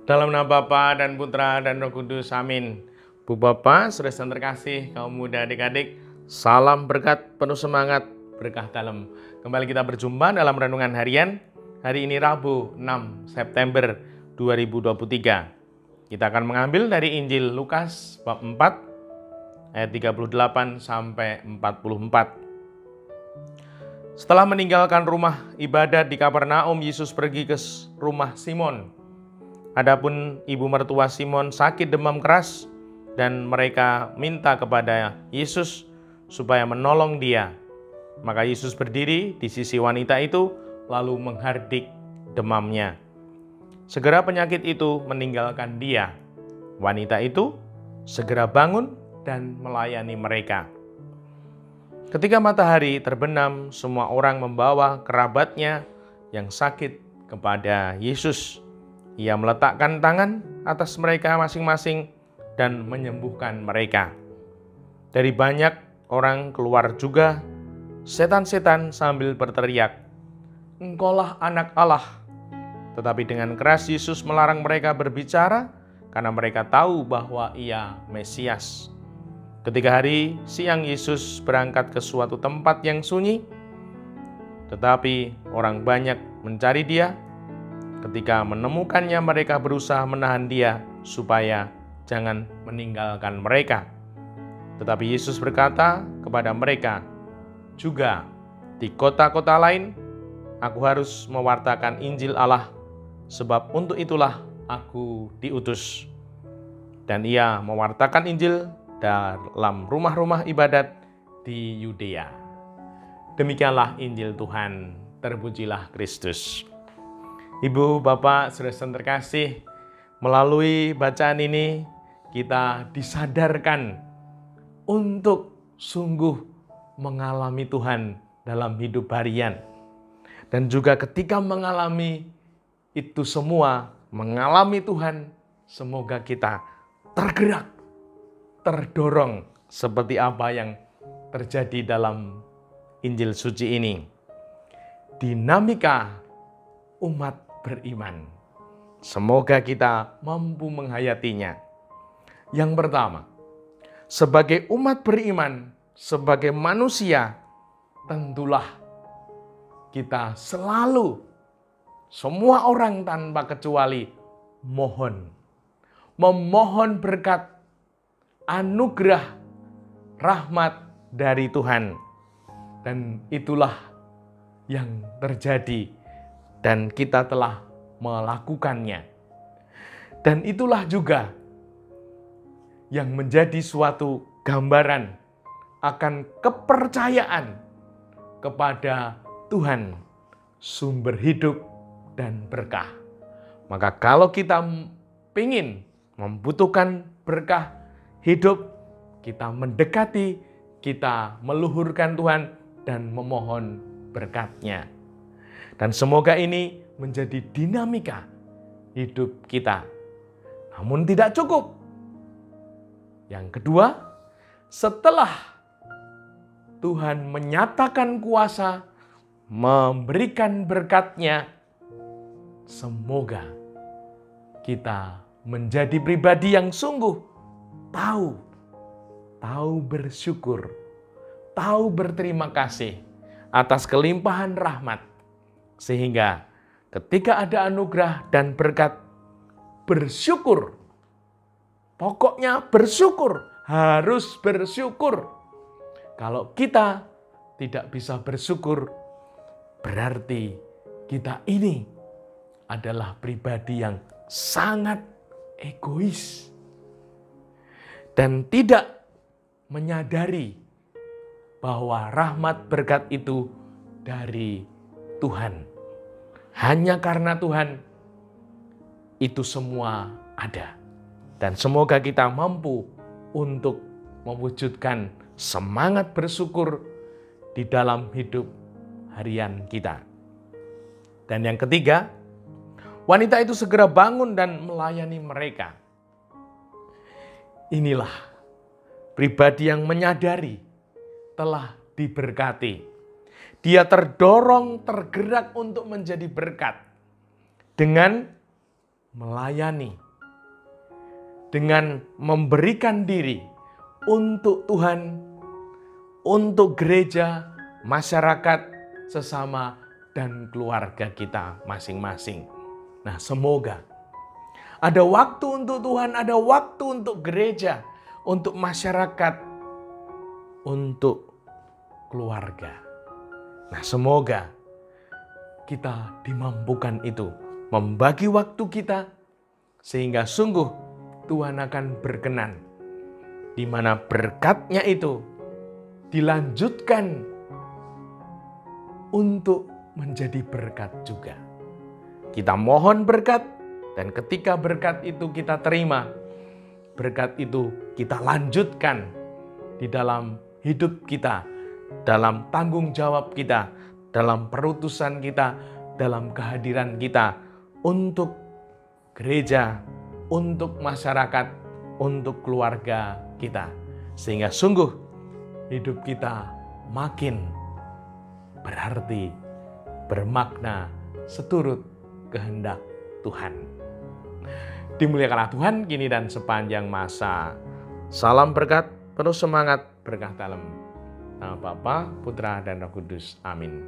Dalam nama Bapa dan Putra dan Roh Kudus, amin. Bu Bapak, saudara yang terkasih, kaum muda adik-adik, salam berkat, penuh semangat, berkah dalam. Kembali kita berjumpa dalam renungan harian, hari ini Rabu 6 September 2023. Kita akan mengambil dari Injil Lukas bab 4, ayat 38 sampai 44. Setelah meninggalkan rumah ibadat di Kapernaum, Yesus pergi ke rumah Simon. Adapun ibu mertua Simon sakit demam keras dan mereka minta kepada Yesus supaya menolong dia. Maka Yesus berdiri di sisi wanita itu lalu menghardik demamnya. Segera penyakit itu meninggalkan dia. Wanita itu segera bangun dan melayani mereka. Ketika matahari terbenam, semua orang membawa kerabatnya yang sakit kepada Yesus. Ia meletakkan tangan atas mereka masing-masing dan menyembuhkan mereka. Dari banyak orang keluar juga setan-setan sambil berteriak, "Engkaulah anak Allah." Tetapi dengan keras Yesus melarang mereka berbicara karena mereka tahu bahwa ia Mesias. Ketika hari siang Yesus berangkat ke suatu tempat yang sunyi, tetapi orang banyak mencari dia. Ketika menemukannya, mereka berusaha menahan dia supaya jangan meninggalkan mereka. Tetapi Yesus berkata kepada mereka, "Juga di kota-kota lain, aku harus mewartakan Injil Allah, sebab untuk itulah aku diutus." Dan ia mewartakan Injil dalam rumah-rumah ibadat di Yudea. Demikianlah Injil Tuhan, terpujilah Kristus. Ibu, Bapak, saudara yang terkasih, melalui bacaan ini kita disadarkan untuk sungguh mengalami Tuhan dalam hidup harian. Dan juga ketika mengalami itu semua, mengalami Tuhan, semoga kita tergerak, terdorong seperti apa yang terjadi dalam Injil suci ini. Dinamika umat beriman. Semoga kita mampu menghayatinya. Yang pertama, sebagai umat beriman, sebagai manusia, tentulah kita selalu, semua orang tanpa kecuali, memohon berkat, anugerah, rahmat dari Tuhan. Dan itulah yang terjadi dan kita telah melakukannya. Dan itulah juga yang menjadi suatu gambaran akan kepercayaan kepada Tuhan, sumber hidup dan berkah. Maka kalau kita ingin membutuhkan berkah hidup, kita mendekati, kita meluhurkan Tuhan dan memohon berkat-Nya. Dan semoga ini menjadi dinamika hidup kita. Namun tidak cukup. Yang kedua, setelah Tuhan menyatakan kuasa, memberikan berkat-Nya, semoga kita menjadi pribadi yang sungguh tahu bersyukur, tahu berterima kasih atas kelimpahan rahmat. Sehingga ketika ada anugerah dan berkat, bersyukur. Pokoknya bersyukur, harus bersyukur. Kalau kita tidak bisa bersyukur, berarti kita ini adalah pribadi yang sangat egois dan tidak menyadari bahwa rahmat berkat itu dari Tuhan. Hanya karena Tuhan itu semua ada. Dan semoga kita mampu untuk mewujudkan semangat bersyukur di dalam hidup harian kita. Dan yang ketiga, wanita itu segera bangun dan melayani mereka. Inilah pribadi yang menyadari telah diberkati. Dia terdorong, tergerak untuk menjadi berkat dengan melayani, dengan memberikan diri untuk Tuhan, untuk gereja, masyarakat, sesama, dan keluarga kita masing-masing. Nah, semoga ada waktu untuk Tuhan, ada waktu untuk gereja, untuk masyarakat, untuk keluarga. Nah, semoga kita dimampukan itu, membagi waktu kita, sehingga sungguh Tuhan akan berkenan, di mana berkat-Nya itu dilanjutkan untuk menjadi berkat juga. Kita mohon berkat, dan ketika berkat itu kita terima, berkat itu kita lanjutkan di dalam hidup kita, dalam tanggung jawab kita, dalam perutusan kita, dalam kehadiran kita untuk gereja, untuk masyarakat, untuk keluarga kita. Sehingga sungguh hidup kita makin berarti, bermakna, seturut kehendak Tuhan. Dimuliakanlah Tuhan kini dan sepanjang masa. Salam berkat, penuh semangat, berkah dalam nama Bapa, Putra, dan Roh Kudus. Amin.